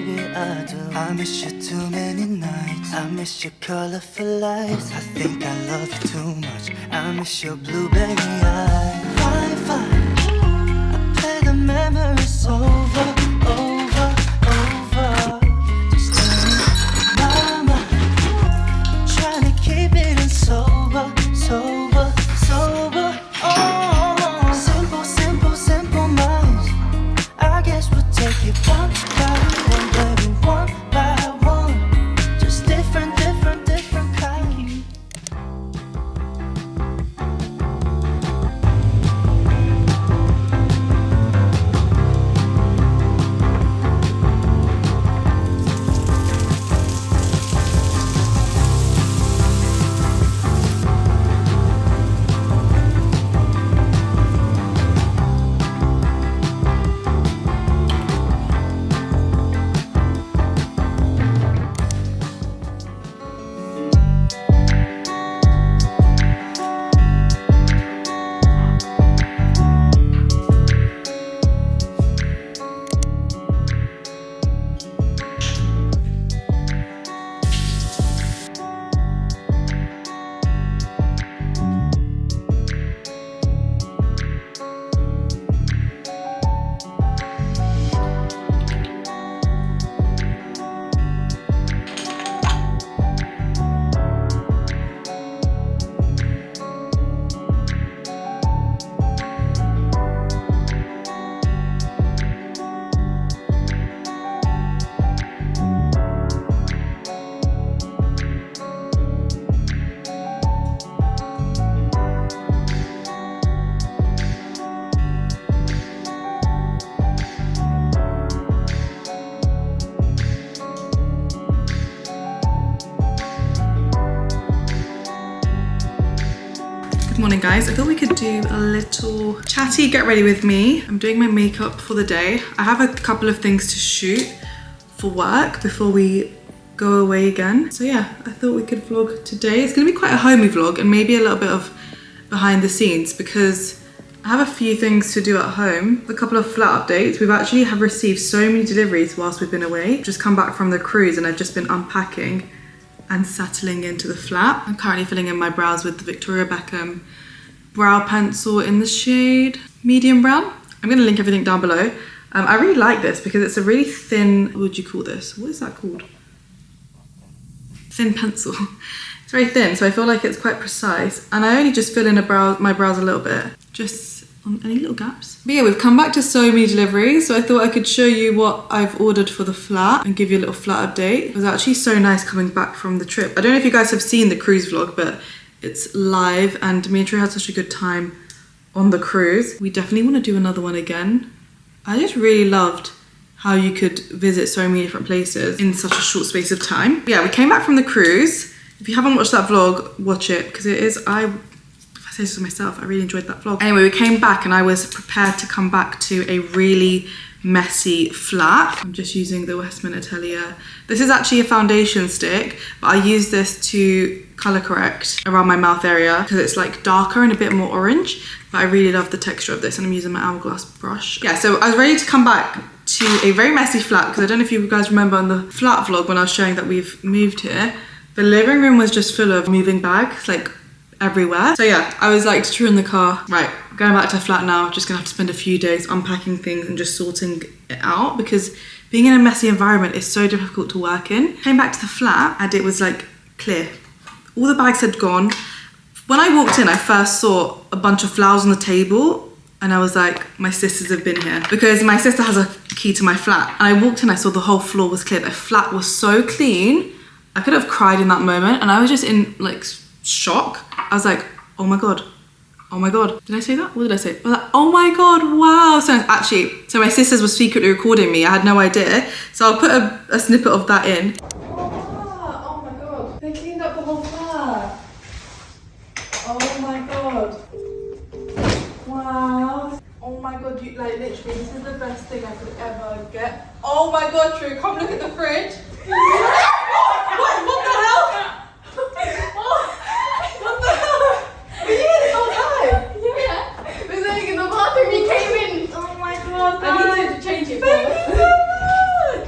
baby, I do. I miss you too many nights. I miss your colorful lights. I think I love you too much. I miss your blueberry eyes. Fine, fine. I play the memories over, over, over. Just in my mind, trying to keep it in sober, sober, sober. Oh, simple, simple, simple minds. I guess we'll take it one by one, baby, one by one. Just different, different, different kind. Good morning guys, I thought we could do a little chatty get ready with me. I'm doing my makeup for the day. I have a couple of things to shoot for work before we go away again. So yeah, I thought we could vlog today. It's gonna be quite a homey vlog and maybe a little bit of behind the scenes because I have a few things to do at home. A couple of flat updates. We've actually have received so many deliveries whilst we've been away. Just come back from the cruise and I've just been unpacking and settling into the flat. I'm currently filling in my brows with the Victoria Beckham brow pencil in the shade medium brown. I'm gonna link everything down below. I really like this because it's a really thin, what would you call this? What is that called? Thin pencil. It's very thin, so I feel like it's quite precise. And I only just fill in my brows a little bit, just on any little gaps. But yeah, we've come back to so many deliveries, so I thought I could show you what I've ordered for the flat and give you a little flat update. It was actually so nice coming back from the trip. I don't know if you guys have seen the cruise vlog, but it's live and me and True had such a good time on the cruise. We definitely want to do another one again. I just really loved how you could visit so many different places in such a short space of time. But yeah, we came back from the cruise. If you haven't watched that vlog, watch it because it is, if I say so myself, I really enjoyed that vlog. Anyway, we came back and I was prepared to come back to a really messy flat. I'm just using the Westman Atelier. This is actually a foundation stick, but I use this to color correct around my mouth area because it's like darker and a bit more orange, but I really love the texture of this and I'm using my hourglass brush. Yeah, so I was ready to come back to a very messy flat because I don't know if you guys remember on the flat vlog when I was showing that we've moved here, the living room was just full of moving bags, like everywhere. So yeah, I was like to True in the car, right, going back to the flat now, just gonna have to spend a few days unpacking things and just sorting it out because being in a messy environment is so difficult to work in. Came back to the flat and it was like clear. All the bags had gone. When I walked in, I first saw a bunch of flowers on the table and I was like, my sisters have been here because my sister has a key to my flat. And I walked in, I saw the whole floor was clear. The flat was so clean. I could have cried in that moment and I was just in like shock. I was like, oh my God. Oh my God. Did I say that? What did I say? I was like, oh my God, wow. So my sisters were secretly recording me. I had no idea. So I'll put a snippet of that in. Oh my God. They cleaned up the whole flat. Oh my God. Wow. Oh my God, you like literally, this is the best thing I could ever get. Oh my God, True, come look at the fridge. What the hell? What the hell? Were you here this whole time? Yeah. We're sitting in the bathroom, you came in. Oh my God. I need to change it. Thank you so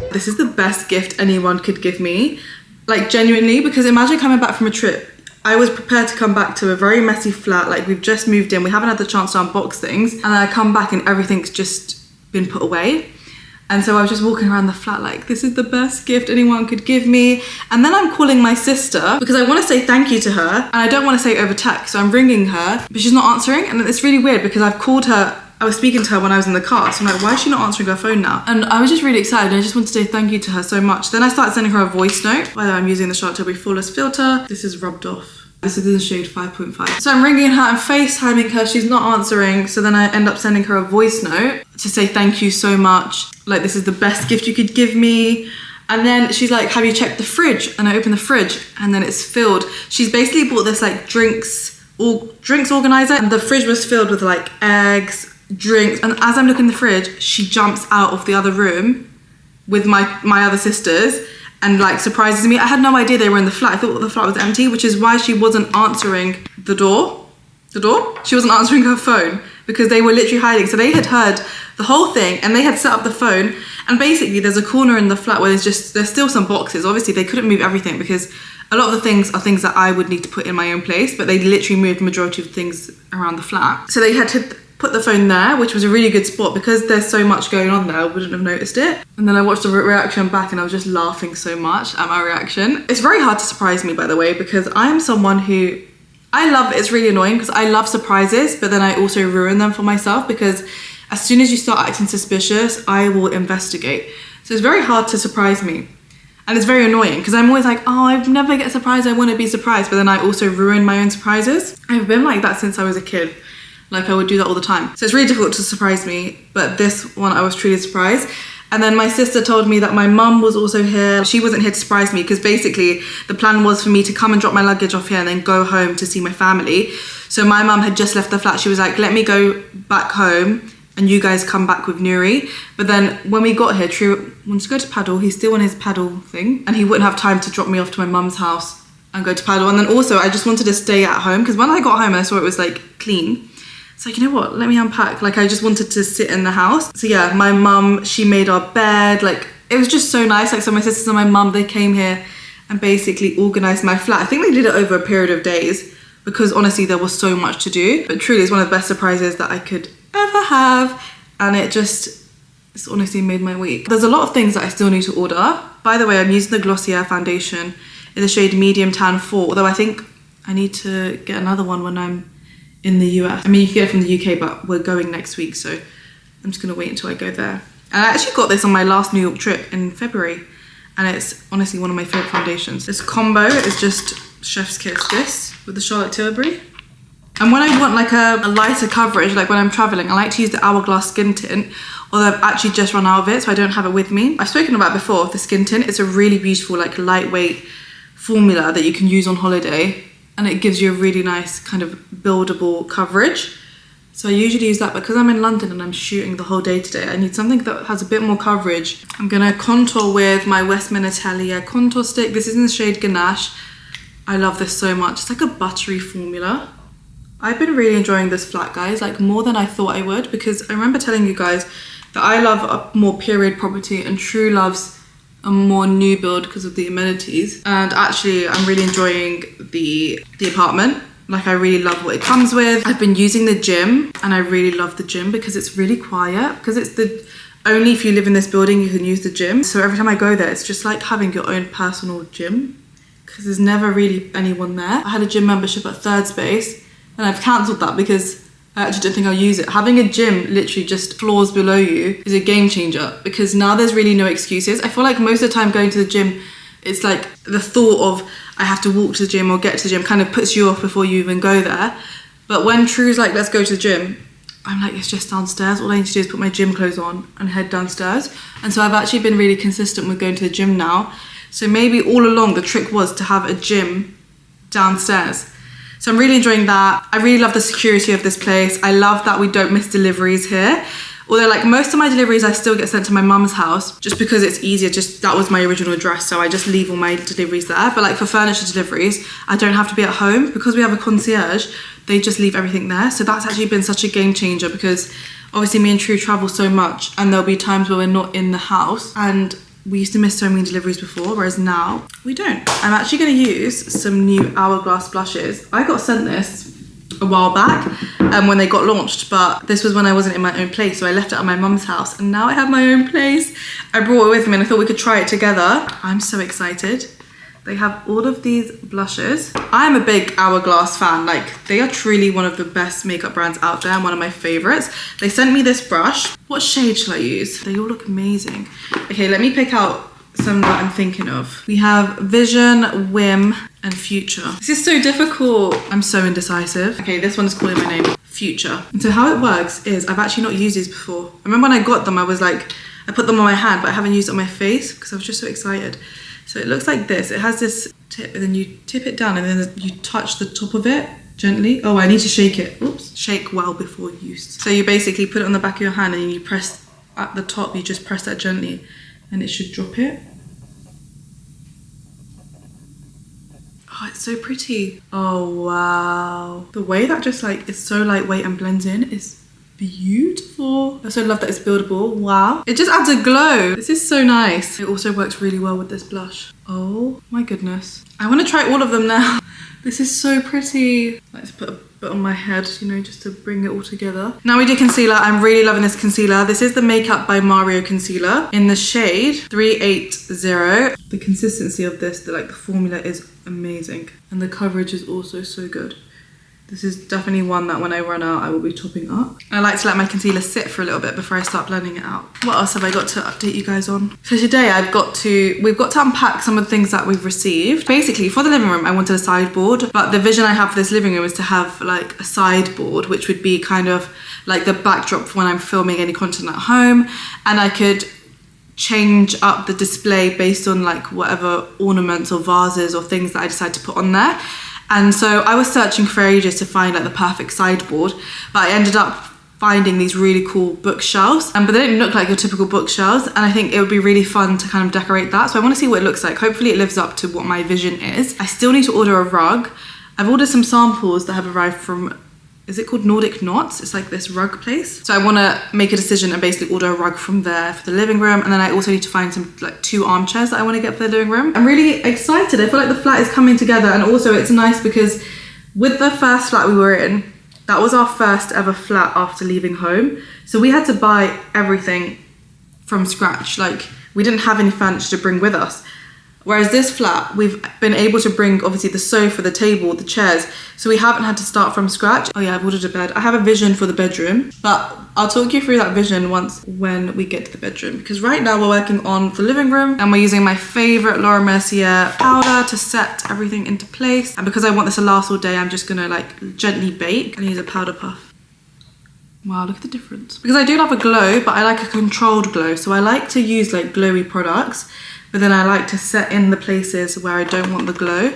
much. This is the best gift anyone could give me. Like genuinely, because imagine coming back from a trip. I was prepared to come back to a very messy flat. Like we've just moved in. We haven't had the chance to unbox things. And I come back and everything's just been put away. And so I was just walking around the flat like, this is the best gift anyone could give me. And then I'm calling my sister because I want to say thank you to her. And I don't want to say it over text. So I'm ringing her, but she's not answering. And it's really weird because I've called her. I was speaking to her when I was in the car. So I'm like, why is she not answering her phone now? And I was just really excited. I just wanted to say thank you to her so much. Then I started sending her a voice note. By the way, I'm using the Charlotte Tilbury Flawless filter. This is rubbed off. This is in the shade 5.5. So I'm ringing her and FaceTiming her. She's not answering. So then I end up sending her a voice note to say thank you so much. Like, this is the best gift you could give me. And then she's like, have you checked the fridge? And I open the fridge and then it's filled. She's basically bought this like drinks organizer, and the fridge was filled with like eggs, drinks. And as I'm looking in the fridge, she jumps out of the other room with my other sisters and like surprises me. I had no idea they were in the flat. I thought the flat was empty, which is why she wasn't answering the door. She wasn't answering her phone because they were literally hiding. So they had heard the whole thing and they had set up the phone. And basically there's a corner in the flat where there's still some boxes. Obviously they couldn't move everything because a lot of the things are things that I would need to put in my own place, but they literally moved the majority of things around the flat. So they had to put the phone there, which was a really good spot because there's so much going on there. I wouldn't have noticed it. And then I watched the reaction back and I was just laughing so much at my reaction. It's very hard to surprise me, by the way, because I am someone who, it's really annoying because I love surprises, but then I also ruin them for myself because as soon as you start acting suspicious, I will investigate. So it's very hard to surprise me. And it's very annoying because I'm always like, oh, I never get surprised, I want to be surprised, but then I also ruin my own surprises. I've been like that since I was a kid. Like I would do that all the time. So it's really difficult to surprise me, but this one I was truly surprised. And then my sister told me that my mum was also here. She wasn't here to surprise me because basically the plan was for me to come and drop my luggage off here and then go home to see my family. So my mum had just left the flat. She was like, let me go back home and you guys come back with Nuri. But then when we got here, True wanted to go to paddle. He's still on his paddle thing and he wouldn't have time to drop me off to my mum's house and go to paddle. And then also I just wanted to stay at home because when I got home and I saw it was like clean, it's like, you know what, let me unpack. Like I just wanted to sit in the house. So yeah, my mum, she made our bed. Like it was just so nice. Like so my sisters and my mum, they came here and basically organized my flat. I think they did it over a period of days because honestly there was so much to do. But truly it's one of the best surprises that I could ever have. And it's honestly made my week. There's a lot of things that I still need to order. By the way, I'm using the Glossier foundation in the shade Medium Tan 4, although I think I need to get another one when I'm in the US. I mean, you can get it from the UK, but we're going next week, so I'm just gonna wait until I go there. And I actually got this on my last New York trip in February, and it's honestly one of my favorite foundations. This combo is just Chef's Kiss this with the Charlotte Tilbury. And when I want like a lighter coverage, like when I'm traveling, I like to use the Hourglass Skin Tint, although I've actually just run out of it, so I don't have it with me. I've spoken about before, the Skin Tint. It's a really beautiful, like lightweight formula that you can use on holiday. And it gives you a really nice kind of buildable coverage. So I usually use that because I'm in London and I'm shooting the whole day today. I need something that has a bit more coverage. I'm gonna contour with my Westman Italia contour stick. This is in the shade Ganache. I love this so much. It's like a buttery formula. I've been really enjoying this flat, guys, like more than I thought I would, because I remember telling you guys that I love a more period property and True loves a more new build because of the amenities. And actually I'm really enjoying the apartment. Like I really love what it comes with. I've been using the gym and I really love the gym because it's really quiet, because it's only if you live in this building you can use the gym. So every time I go there, it's just like having your own personal gym because there's never really anyone there. I had a gym membership at Third Space and I've cancelled that because I actually don't think I'll use it. Having a gym literally just floors below you is a game changer because now there's really no excuses. I feel like most of the time going to the gym, it's like the thought of I have to walk to the gym or get to the gym kind of puts you off before you even go there. But when True's like, let's go to the gym, I'm like, it's just downstairs. All I need to do is put my gym clothes on and head downstairs. And so I've actually been really consistent with going to the gym now. So maybe all along the trick was to have a gym downstairs. So I'm really enjoying that. I really love the security of this place. I love that we don't miss deliveries here. Although like most of my deliveries I still get sent to my mum's house just because it's easier, just that was my original address, so I just leave all my deliveries there. But like for furniture deliveries, I don't have to be at home because we have a concierge, they just leave everything there. So that's actually been such a game changer because obviously me and True travel so much and there'll be times where we're not in the house and we used to miss so many deliveries before, whereas now we don't. I'm actually going to use some new Hourglass blushes. I got sent this a while back when they got launched, but this was when I wasn't in my own place, so I left it at my mum's house, and now I have my own place. I brought it with me and I thought we could try it together. I'm so excited. They have all of these blushes. I'm a big Hourglass fan. Like, they are truly one of the best makeup brands out there and one of my favorites. They sent me this brush. What shade shall I use? They all look amazing. Okay, let me pick out some that I'm thinking of. We have Vision, Whim, and Future. This is so difficult. I'm so indecisive. Okay, this one is calling my name, Future. And so how it works is, I've actually not used these before. I remember when I got them, I was like, I put them on my hand, but I haven't used it on my face because I was just so excited. So it looks like this. It has this tip, and then you tip it down, and then you touch the top of it gently. Oh, I need to shake it. Oops. Shake well before use. So you basically put it on the back of your hand, and you press at the top, you just press that gently, and it should drop it. Oh, it's so pretty. Oh, wow. The way that just like, it's so lightweight and blends in is beautiful. I also love that it's buildable. Wow. It just adds a glow. This is so nice. It also works really well with this blush. Oh my goodness. I want to try all of them now. This is so pretty. Let's put a bit on my head, you know, just to bring it all together. Now we do concealer. I'm really loving this concealer. This is the Makeup by Mario concealer in the shade 380. The consistency of this, the formula is amazing. And the coverage is also so good. This is definitely one that when I run out, I will be topping up. I like to let my concealer sit for a little bit before I start blending it out. What else have I got to update you guys on? So today we've got to unpack some of the things that we've received. Basically, for the living room, I wanted a sideboard, but the vision I have for this living room is to have like a sideboard, which would be kind of like the backdrop for when I'm filming any content at home, and I could change up the display based on like whatever ornaments or vases or things that I decide to put on there. And so I was searching for ages to find like the perfect sideboard, but I ended up finding these really cool bookshelves, but they don't look like your typical bookshelves, and I think it would be really fun to kind of decorate that. So I want to see what it looks like. Hopefully it lives up to what my vision is. I still need to order a rug. I've ordered some samples that have arrived from, is it called Nordic Knots? It's like this rug place. So I want to make a decision and basically order a rug from there for the living room. And then I also need to find some like 2 armchairs that I want to get for the living room. I'm really excited. I feel like the flat is coming together, and also it's nice because with the first flat we were in, that was our first ever flat after leaving home. So we had to buy everything from scratch. Like, we didn't have any furniture to bring with us. Whereas this flat, we've been able to bring obviously the sofa, the table, the chairs, so we haven't had to start from scratch. Oh yeah, I've ordered a bed. I have a vision for the bedroom, but I'll talk you through that vision when we get to the bedroom, because right now we're working on the living room, and we're using my favorite Laura Mercier powder to set everything into place. And because I want this to last all day, I'm just gonna like gently bake and use a powder puff. Wow, look at the difference. Because I do love a glow, but I like a controlled glow. So I like to use like glowy products, but then I like to set in the places where I don't want the glow,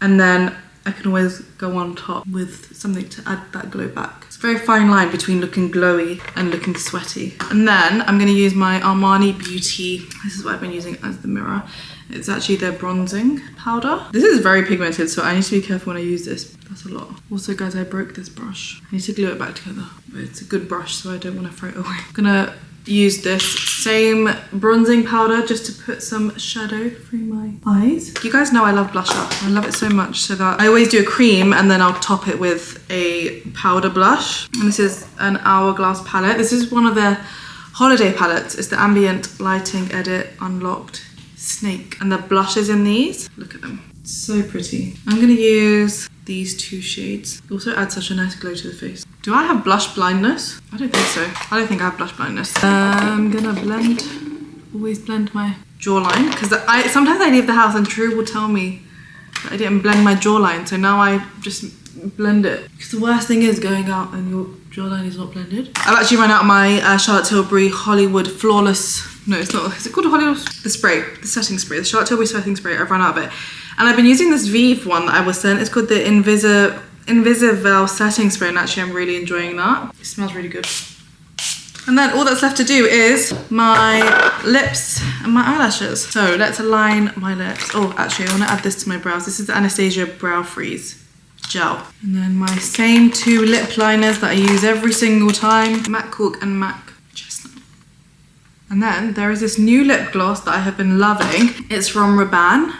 and then I can always go on top with something to add that glow back. It's a very fine line between looking glowy and looking sweaty. And then I'm gonna use my Armani Beauty. This is what I've been using as the mirror. It's actually their bronzing powder. This is very pigmented, so I need to be careful when I use this. That's a lot. Also, guys, I broke this brush. I need to glue it back together. But it's a good brush, so I don't want to throw it away. I'm gonna use this same bronzing powder just to put some shadow through my eyes. You guys know I love blusher. I love it so much, so that I always do a cream and then I'll top it with a powder blush. And this is an Hourglass palette. This is one of their holiday palettes. It's the Ambient Lighting Edit Unlocked Snake. And the blushes in these, look at them. So pretty. I'm gonna use these 2 shades. It also adds such a nice glow to the face. Do I have blush blindness? I don't think so. I don't think I have blush blindness. I'm gonna always blend my jawline, because sometimes I leave the house and True will tell me that I didn't blend my jawline, so now I just blend it. Because the worst thing is going out and your jawline is not blended. I've actually run out of my Charlotte Tilbury Hollywood Flawless, no it's not, is it called a Hollywood? The spray, the setting spray, the Charlotte Tilbury setting spray. I've run out of it. And I've been using this Vive one that I was sent. It's called the Invisivel setting spray, and actually I'm really enjoying that. It smells really good. And then all that's left to do is my lips and my eyelashes. So let's align my lips. Oh, actually I want to add this to my brows. This is the Anastasia Brow Freeze Gel. And then my same 2 lip liners that I use every single time. MAC Cork and MAC Chestnut. And then there is this new lip gloss that I have been loving. It's from Rabanne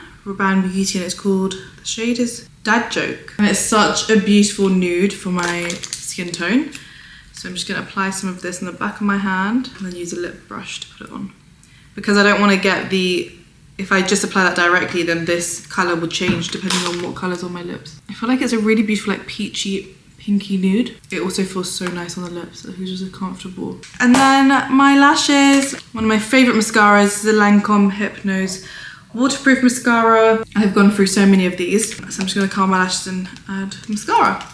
Beauty, and it's called, the shade is Dad Joke. And it's such a beautiful nude for my skin tone. So I'm just gonna apply some of this on the back of my hand and then use a lip brush to put it on. Because I don't wanna get if I just apply that directly, then this color will change depending on what color's on my lips. I feel like it's a really beautiful, like peachy, pinky nude. It also feels so nice on the lips. It's just comfortable. And then my lashes. One of my favorite mascaras is the Lancome Hypnose waterproof mascara. I've gone through so many of these. So I'm just gonna curl my lashes and add mascara.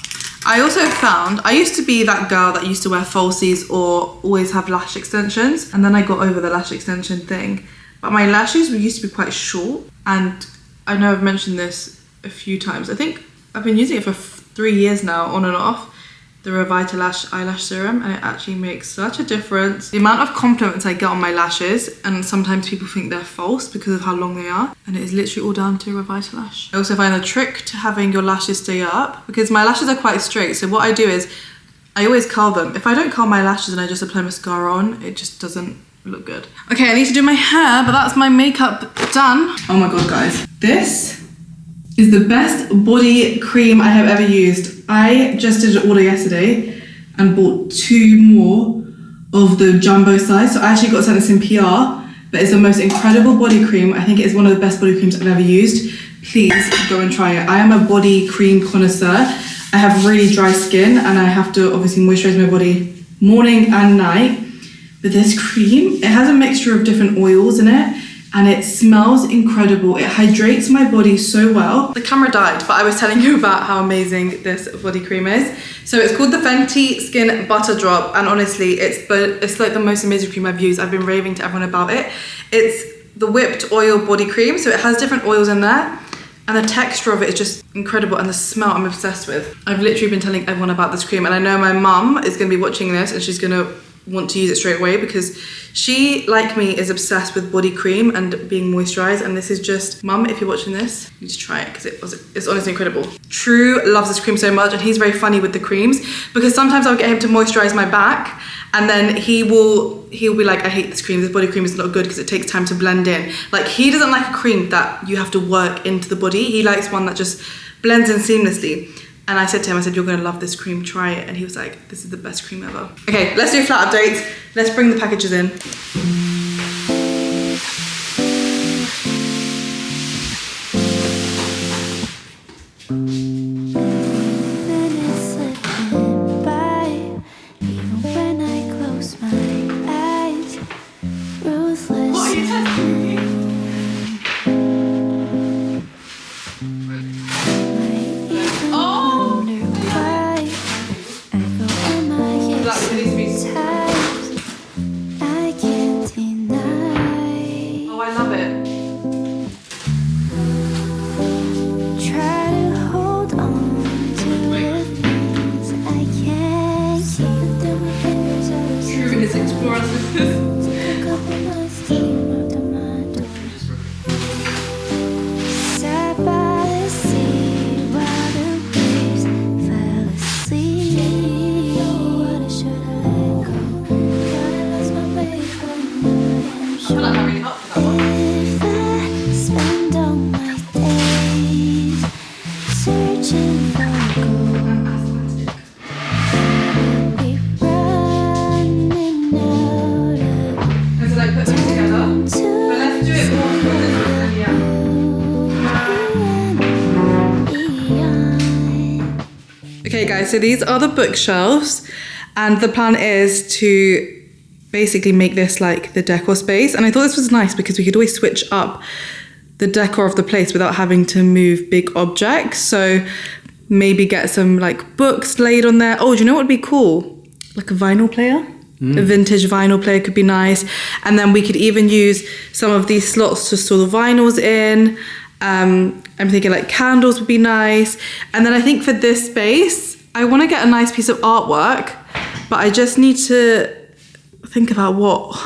I also found, I used to be that girl that used to wear falsies or always have lash extensions. And then I got over the lash extension thing. But my lashes used to be quite short. And I know I've mentioned this a few times. I think I've been using it for 3 years now, on and off, the Revitalash eyelash serum, and it actually makes such a difference. The amount of compliments I get on my lashes, and sometimes people think they're false because of how long they are, and it is literally all down to Revitalash. I also find the trick to having your lashes stay up, because my lashes are quite straight, so what I do is, I always curl them. If I don't curl my lashes and I just apply mascara on, it just doesn't look good. Okay, I need to do my hair, but that's my makeup done. Oh my god, guys. This is the best body cream I have ever used. I just did an order yesterday and bought 2 more of the jumbo size. So I actually got sent this in PR, but it's the most incredible body cream. I think it is one of the best body creams I've ever used. Please go and try it. I am a body cream connoisseur. I have really dry skin and I have to obviously moisturize my body morning and night. But this cream, it has a mixture of different oils in it, and it smells incredible. It hydrates my body so well. The camera died, but I was telling you about how amazing this body cream is. So it's called the Fenty Skin Butter Drop, and honestly, it's like the most amazing cream I've used. I've been raving to everyone about it. It's the whipped oil body cream, so it has different oils in there, and the texture of it is just incredible, and the smell I'm obsessed with. I've literally been telling everyone about this cream, and I know my mum is gonna be watching this, and she's gonna want to use it straight away because she, like me, is obsessed with body cream and being moisturized, and this is just, Mum, if you're watching this, you need to try it because it's honestly incredible. True loves this cream so much, and he's very funny with the creams because sometimes I'll get him to moisturize my back, and then he'll be like, I hate this cream, this body cream is not good because it takes time to blend in. Like, he doesn't like a cream that you have to work into the body. He likes one that just blends in seamlessly. And I said to him, I said, you're gonna love this cream, try it. And he was like, this is the best cream ever. Okay, let's do flat updates. Let's bring the packages in. Okay guys, so these are the bookshelves, and the plan is to basically make this like the decor space. And I thought this was nice because we could always switch up the decor of the place without having to move big objects. So maybe get some like books laid on there. Oh, do you know what would be cool? Like a vinyl player. A vintage vinyl player could be nice. And then we could even use some of these slots to store the vinyls in. I'm thinking like candles would be nice. And then I think for this space, I want to get a nice piece of artwork, but I just need to think about what,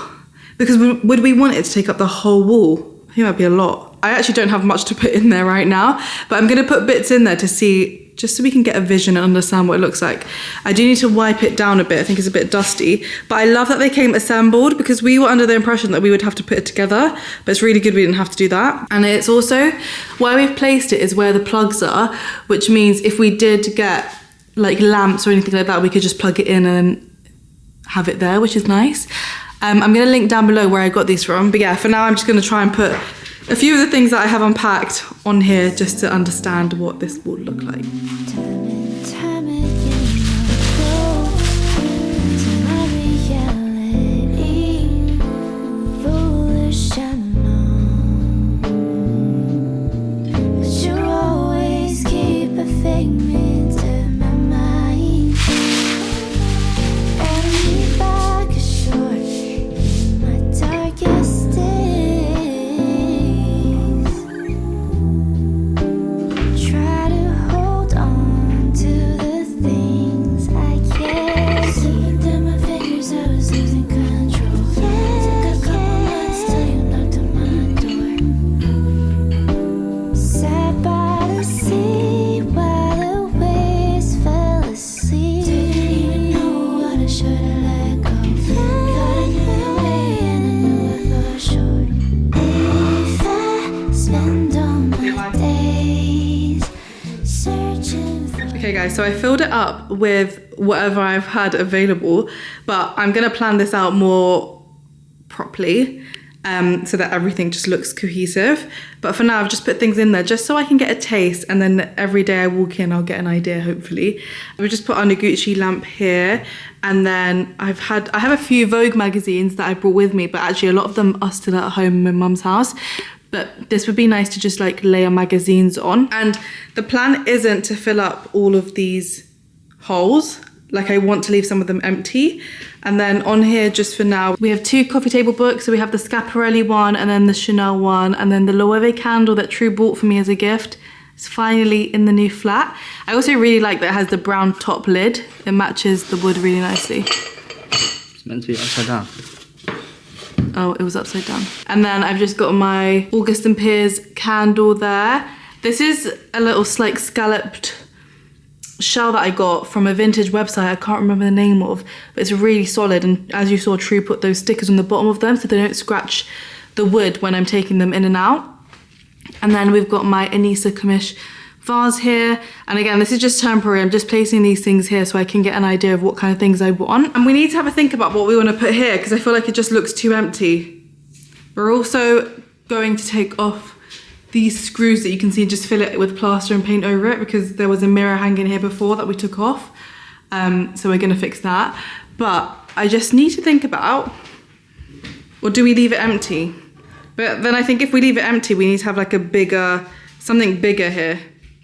because would we want it to take up the whole wall? I think that'd be a lot. I actually don't have much to put in there right now, but I'm going to put bits in there to see, just so we can get a vision and understand what it looks like. I do need to wipe it down a bit. I think it's a bit dusty, but I love that they came assembled because we were under the impression that we would have to put it together, but it's really good we didn't have to do that. And it's also, where we've placed it is where the plugs are, which means if we did get like lamps or anything like that, we could just plug it in and have it there, which is nice. I'm going to link down below where I got these from, but yeah, for now I'm just going to try and put a few of the things that I have unpacked on here just to understand what this will look like. Okay guys, so I filled it up with whatever I've had available, but I'm gonna plan this out more properly so that everything just looks cohesive. But for now, I've just put things in there just so I can get a taste, and then every day I walk in, I'll get an idea, hopefully. I've just put on a Gucci lamp here, and then I have a few Vogue magazines that I brought with me, but actually a lot of them are still at home in my mum's house. But this would be nice to just like layer magazines on. And the plan isn't to fill up all of these holes. Like I want to leave some of them empty. And then on here, just for now, we have 2 coffee table books. So we have the Schiaparelli one and then the Chanel one, and then the Loewe candle that True bought for me as a gift. It's finally in the new flat. I also really like that it has the brown top lid. It matches the wood really nicely. It's meant to be upside down. Oh, it was upside down. And then I've just got my August and Piers candle there. This is a little like scalloped shell that I got from a vintage website I can't remember the name of, but it's really solid. And as you saw, True put those stickers on the bottom of them so they don't scratch the wood when I'm taking them in and out. And then we've got my Anissa Kamish vase here, and again, this is just temporary. I'm just placing these things here so I can get an idea of what kind of things I want. And we need to have a think about what we want to put here because I feel like it just looks too empty. We're also going to take off these screws that you can see and just fill it with plaster and paint over it because there was a mirror hanging here before that we took off. So we're going to fix that. But I just need to think about, or do we leave it empty? But then I think if we leave it empty, we need to have like a bigger, something bigger here.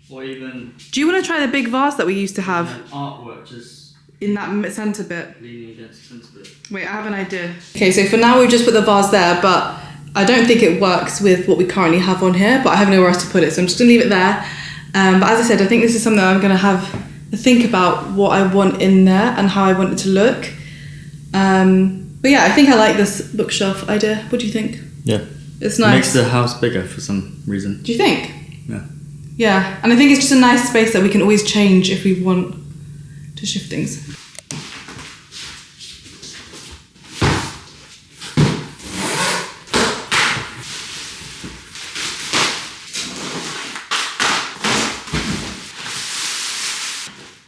Or even... Do you want to try the big vase that we used to have? Artwork just... In that centre bit? Leaning against the centre bit. Wait, I have an idea. Okay, so for now we've just put the vase there, but I don't think it works with what we currently have on here, but I have nowhere else to put it, so I'm just going to leave it there. But as I said, I think this is something that I'm going to have to think about what I want in there and how I want it to look. But yeah, I think I like this bookshelf idea. What do you think? Yeah. It's nice. It makes the house bigger for some reason. Do you think? Yeah. Yeah, and I think it's just a nice space that we can always change if we want to shift things.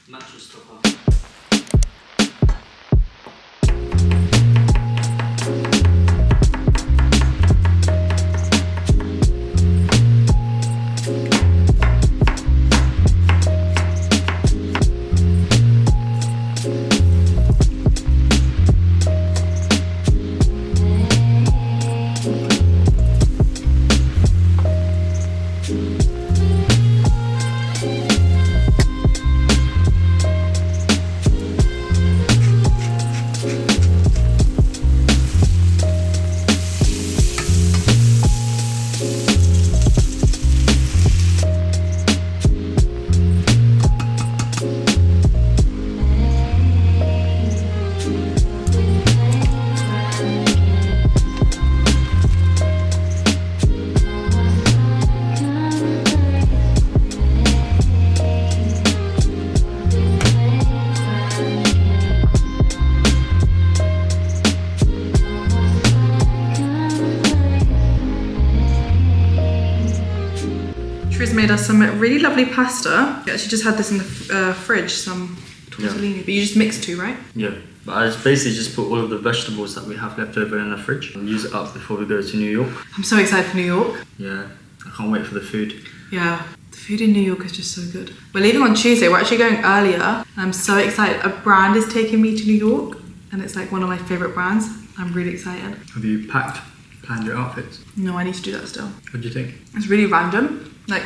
Mattress topper. Trish made us some really lovely pasta. We actually just had this in the fridge, some tortellini, but you just mix two, right? Yeah. But I just basically just put all of the vegetables that we have left over in the fridge and use it up before we go to New York. I'm so excited for New York. Yeah, I can't wait for the food. Yeah, the food in New York is just so good. We're leaving on Tuesday. We're actually going earlier. I'm so excited. A brand is taking me to New York, and it's like one of my favourite brands. I'm really excited. Have you planned your outfits? No, I need to do that still. What do you think? It's really random. Like,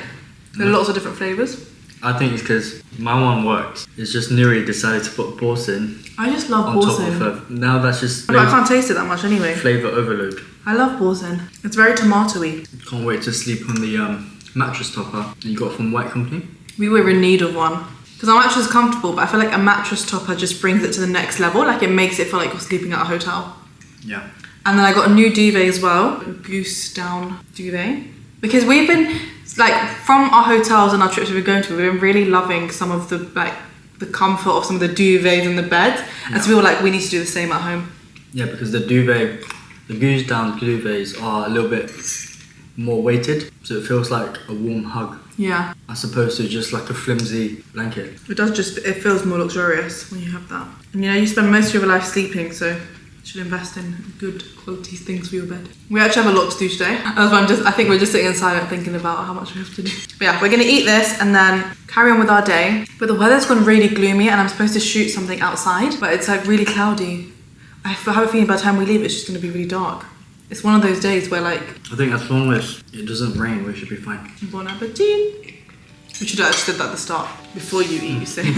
there are lots of different flavours. I think it's because my one worked. It's just Nuri decided to put boursin I just love on top boursin. of her. Now that's just But I can't taste it that much anyway. flavour overload. I love boursin. It's very tomato-y. Can't wait to sleep on the mattress topper that you got from White Company. We were in need of one. Because our mattress is comfortable, but I feel like a mattress topper just brings it to the next level. Like, it makes it feel like you're sleeping at a hotel. Yeah. And then I got a new duvet as well, a goose down duvet. Because we've been, like, from our hotels and our trips we've been going to, we've been really loving some of the, like, the comfort of some of the duvets and the beds. Yeah. And so we were like, we need to do the same at home. Yeah, because the goose down duvets are a little bit more weighted, so it feels like a warm hug. Yeah. As opposed to just like a flimsy blanket. It feels more luxurious when you have that. And you know, you spend most of your life sleeping, so you should invest in good quality things for your bed. We actually have a lot to do today. I think we're just sitting in silence thinking about how much we have to do. But yeah, we're gonna eat this and then carry on with our day. But the weather's gone really gloomy and I'm supposed to shoot something outside, but it's like really cloudy. I have a feeling by the time we leave, it's just gonna be really dark. It's one of those days where like... I think as long as it doesn't rain, we should be fine. Bon appetit. We should have actually said that at the start, before you eat, you say.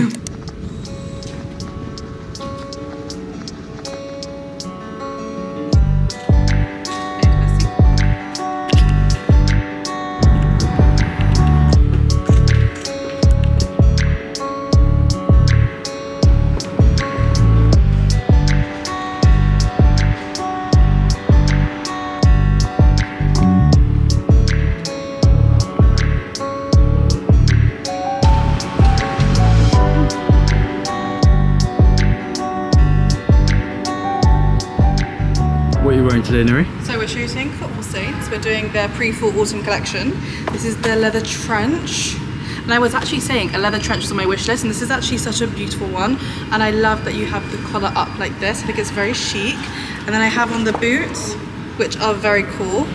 What are you wearing today, Nuri? So we're shooting Football Saints. We're doing their pre-fall autumn collection. This is their leather trench. And I was actually saying a leather trench was on my wish list, and this is actually such a beautiful one. And I love that you have the collar up like this. I think it's very chic. And then I have on the boots, which are very cool.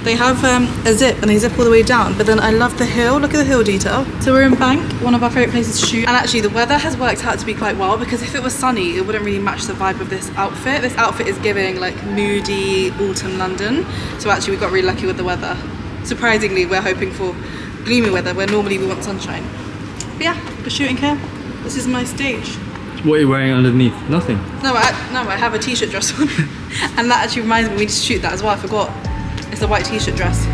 They have a zip and they zip all the way down, but then I love the heel. Look at the heel detail. So we're in Bank, one of our favourite places to shoot. And actually the weather has worked out to be quite well, because if it was sunny, it wouldn't really match the vibe of this outfit. This outfit is giving like moody autumn London. So actually we got really lucky with the weather. Surprisingly, we're hoping for gloomy weather where normally we want sunshine. But yeah, we're shooting here. This is my stage. What are you wearing underneath? Nothing. No, I have a t-shirt dress on. And that actually reminds me, we need to shoot that as well, I forgot. It's a white t-shirt dress.